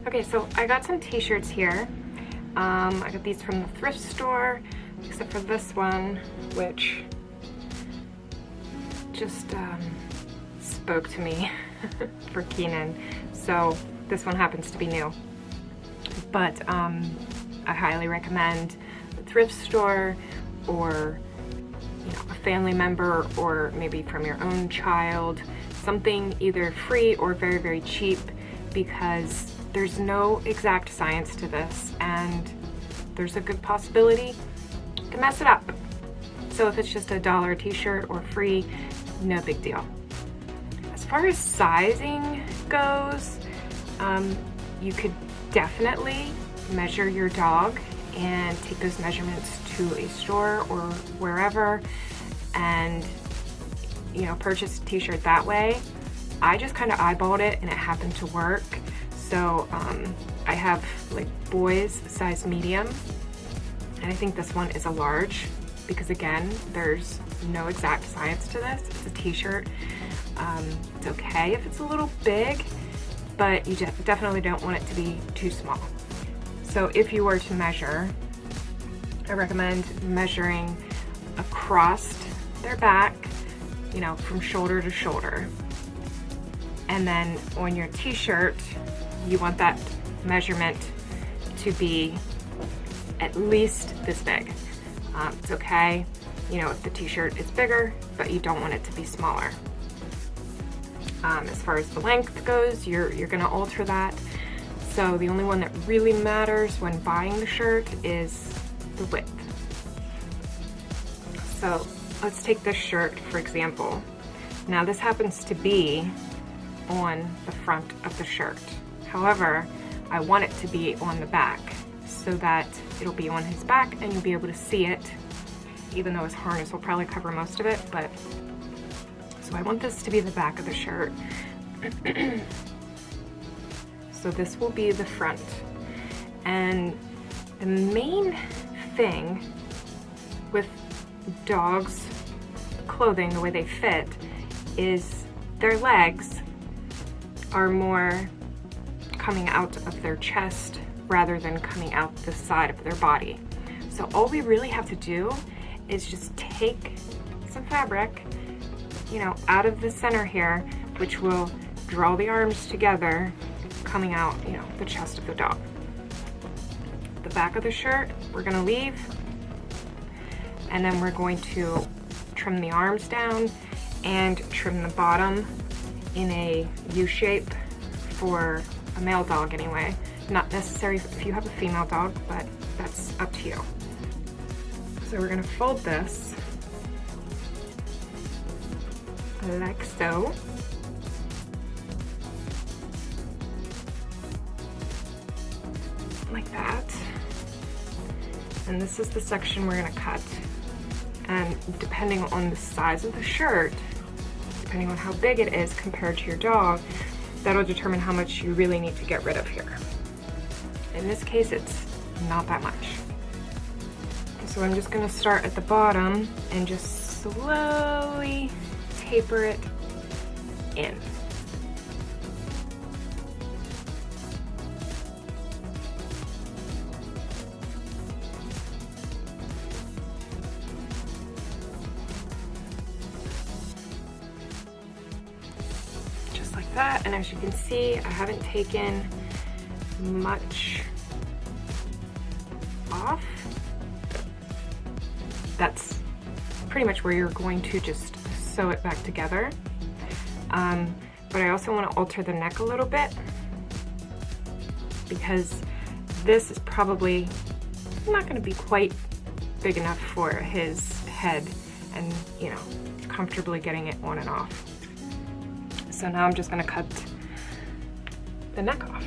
Okay, so I got some t-shirts here. I got these from the thrift store, except for this one, which just spoke to me for Keenan. So this one happens to be new. But I highly recommend the thrift store, or a family member, or maybe from your own child, something either free or very, very cheap, because there's no exact science to this and there's a good possibility to mess it up. So if it's just $1 t-shirt or free, no big deal. As far as sizing goes, you could definitely measure your dog and take those measurements to a store or wherever and purchase a t-shirt that way. I just kind of eyeballed it and it happened to work. So I have like boys size medium, and I think this one is a large, because again, there's no exact science to this. It's a t-shirt. It's okay if it's a little big, but you definitely don't want it to be too small. So if you were to measure, I recommend measuring across their back, from shoulder to shoulder. And then on your t-shirt, you want that measurement to be at least this big. It's okay, if the t-shirt is bigger, but you don't want it to be smaller. As far as the length goes, you're gonna alter that. So the only one that really matters when buying the shirt is the width. So let's take this shirt, for example. Now this happens to be on the front of the shirt. However, I want it to be on the back so that it'll be on his back and you'll be able to see it, even though his harness will probably cover most of it. But so I want this to be the back of the shirt. So this will be the front. And the main thing with dogs' clothing, the way they fit, is their legs are more coming out of their chest rather than coming out the side of their body. So all we really have to do is just take some fabric, out of the center here, which will draw the arms together, coming out, the chest of the dog. The back of the shirt, we're gonna leave, and then we're going to trim the arms down and trim the bottom in a U shape for a male dog anyway. Not necessary if you have a female dog, but that's up to you. So we're gonna fold this like so. Like that. And this is the section we're gonna cut. And depending on the size of the shirt, depending on how big it is compared to your dog, that'll determine how much you really need to get rid of here. In this case, it's not that much. So I'm just gonna start at the bottom and just slowly taper it in. Just like that, and as you can see, I haven't taken much off. That's pretty much where you're going to just sew it back together. But I also want to alter the neck a little bit, because this is probably not going to be quite big enough for his head and, comfortably getting it on and off. So now I'm just going to cut the neck off.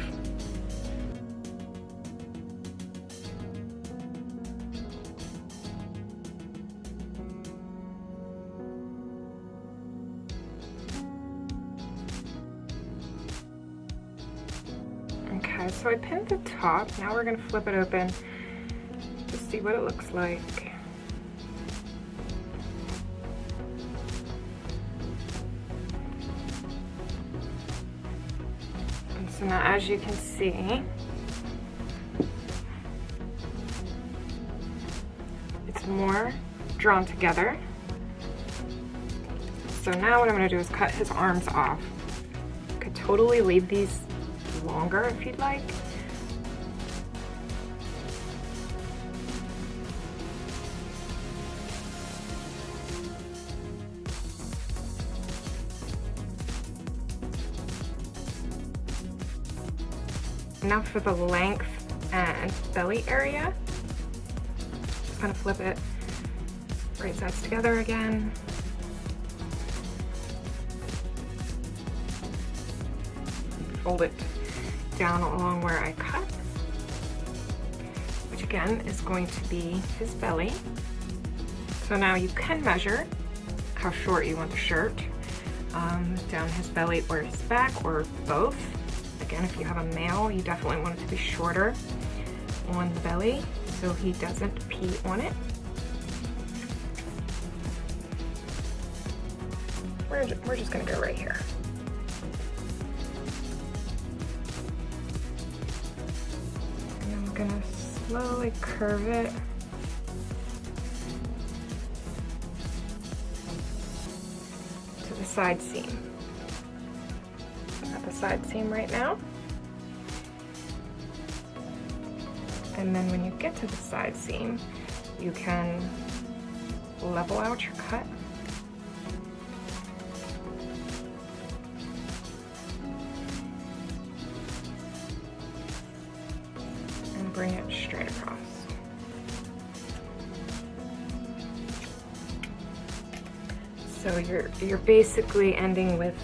Okay, so I pinned the top. Now we're gonna flip it open to see what it looks like. And So now, as you can see, it's more drawn together. So now what I'm going to do is cut his arms off. You could totally leave these longer if you'd like. Now for the length and belly area, just kind of flip it right sides together again. Fold it down along where I cut, which again is going to be his belly. So now you can measure how short you want the shirt, down his belly or his back or both. Again, if you have a male, you definitely want it to be shorter on the belly so he doesn't pee on it. We're just gonna go right here. And I'm gonna slowly curve it. To the side seam. At the side seam right now. And then when you get to the side seam, you can level out your cut. And bring it straight across. So you're basically ending with,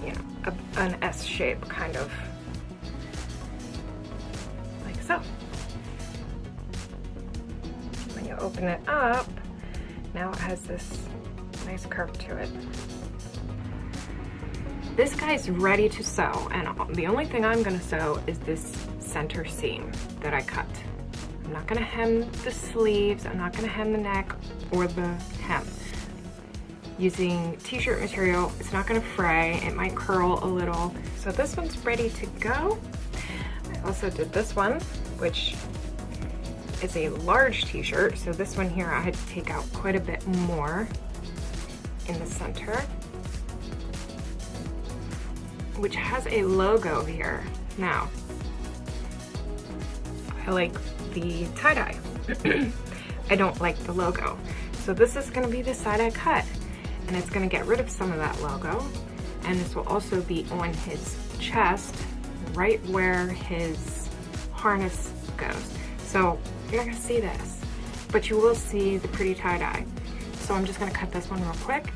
you know, an S shape, kind of like so. When you open it up, now it has this nice curve to it. This guy's ready to sew, and the only thing I'm gonna sew is this center seam that I cut. I'm not gonna hem the sleeves, I'm not gonna hem the neck or the hem. Using t-shirt material, it's not gonna fray, it might curl a little. So this one's ready to go. I also did this one, which is a large t-shirt. So this one here, I had to take out quite a bit more in the center, which has a logo here. Now, I like the tie-dye. I don't like the logo. So this is gonna be the side I cut, and it's gonna get rid of some of that logo. And this will also be on his chest, right where his harness goes. So you're not gonna see this, but you will see the pretty tie-dye. So I'm just gonna cut this one real quick,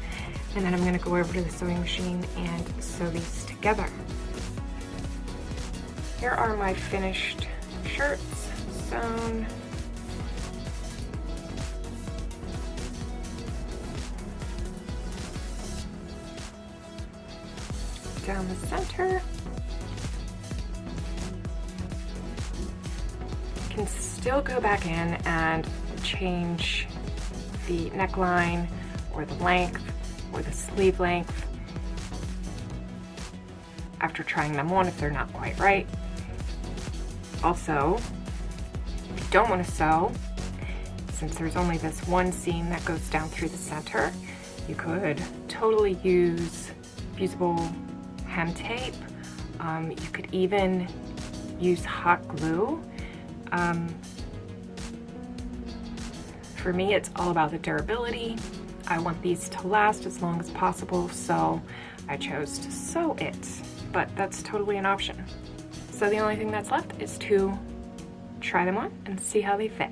and then I'm gonna go over to the sewing machine and sew these together. Here are my finished shirts sewn. Down the center. You can still go back in and change the neckline or the length or the sleeve length after trying them on if they're not quite right. Also, if you don't want to sew, since there's only this one seam that goes down through the center, you could totally use fusible hem tape. You could even use hot glue. For me, it's all about the durability. I want these to last as long as possible, so I chose to sew it, but that's totally an option. So the only thing that's left is to try them on and see how they fit.